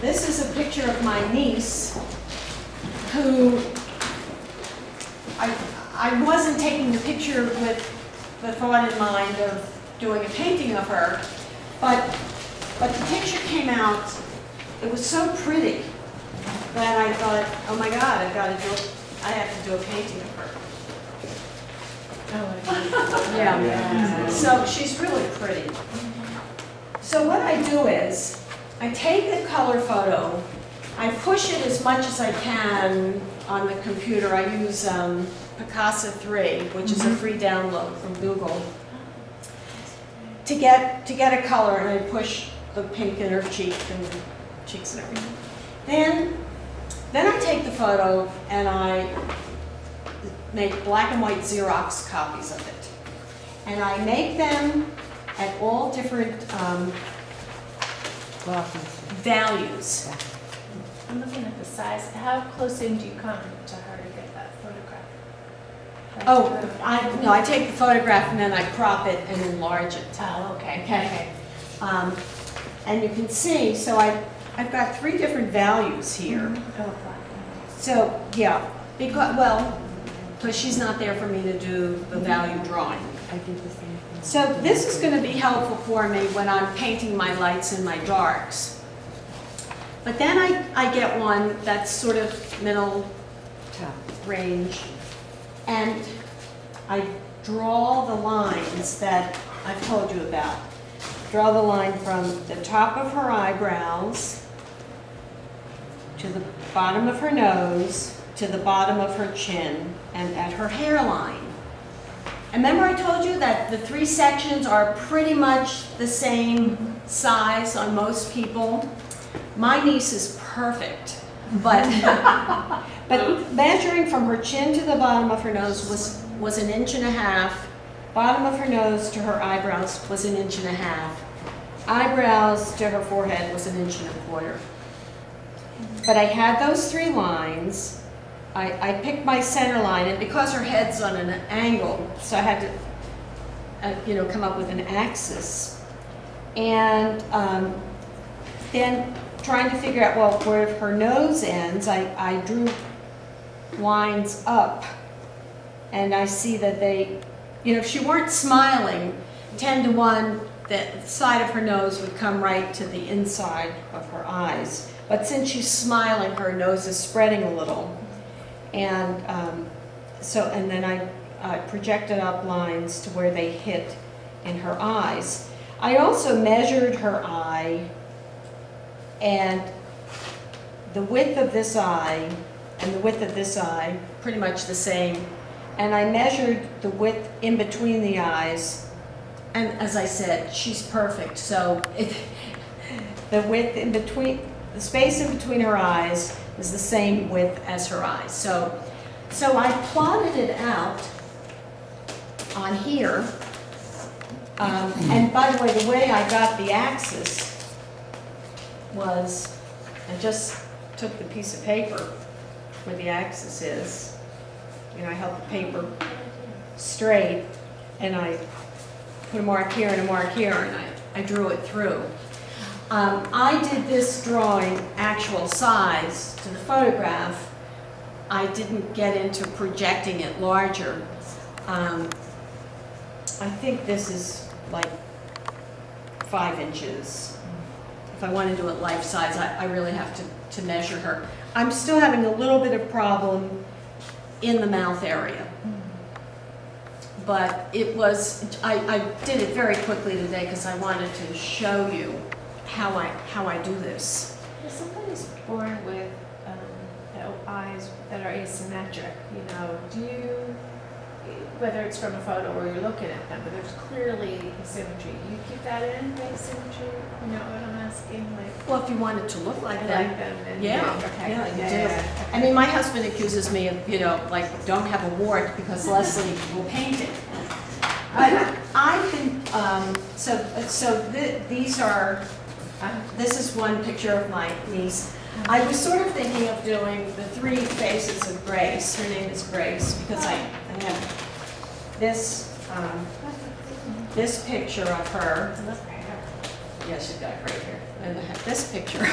This is a picture of my niece, who I wasn't taking the picture with the thought in mind of doing a painting of her, but the picture came out, it was so pretty that I thought, oh my God, I have to do a painting of her. Oh, yeah. So she's really pretty. So what I do is, I take the color photo, I push it as much as I can on the computer. I use Picasa 3, which is a free download from Google, to get a color, and I push the pink in her cheek and cheeks and everything. Then I take the photo and I make black and white Xerox copies of it. And I make them at all different values. I'm looking at the size. How close in do you come to her to get that photograph? Oh, I take the photograph and then I crop it and enlarge it. Oh, okay. Okay. And you can see, so I've got 3 different values here. Oh, black and white. So, yeah, because she's not there for me to do the value drawing. I did the same thing. So this is going to be helpful for me when I'm painting my lights and my darks. But then I get one that's sort of middle Top. range, and I draw the lines that I've told you about. Draw the line from the top of her eyebrows to the bottom of her nose to the bottom of her chin and at her hairline. And remember I told you that the 3 sections are pretty much the same size on most people? My niece is perfect, but measuring from her chin to the bottom of her nose was 1.5 inches. Bottom of her nose to her eyebrows was 1.5 inches. Eyebrows to her forehead was 1.25 inches. But I had those 3 lines. I picked my center line, and because her head's on an angle, so I had to, come up with an axis. And then trying to figure out, well, where her nose ends, I drew lines up, and I see that they, if she weren't smiling, 10 to 1, the side of her nose would come right to the inside of her eyes. But since she's smiling, her nose is spreading a little. And and then I projected up lines to where they hit in her eyes. I also measured her eye, and the width of this eye and the width of this eye, pretty much the same. And I measured the width in between the eyes, and as I said, she's perfect. So the width in between, the space in between her eyes is the same width as her eyes. So I plotted it out on here. And by the way I got the axis was, I just took the piece of paper where the axis is. I held the paper straight, and I put a mark here and a mark here, and I drew it through. I did this drawing actual size to the photograph. I didn't get into projecting it larger. I think this is like 5 inches. If I want to do it life size, I really have to measure her. I'm still having a little bit of problem in the mouth area. But it was, I did it very quickly today because I wanted to show you how I do this. If somebody's born with eyes that are asymmetric, do you, whether it's from a photo or you're looking at them, but there's clearly asymmetry, do you keep that in, the asymmetry? You know what I'm asking? Well, if you want it to look like them. Like them, then Yeah, you do. Yeah. I mean, my husband accuses me of, don't have a wart because Leslie will paint it. I've been, these are, this is one picture of my niece. I was sort of thinking of doing the 3 faces of Grace. Her name is Grace because I have this picture of her. I love her hair. Yeah, she's got great hair. And I have this picture.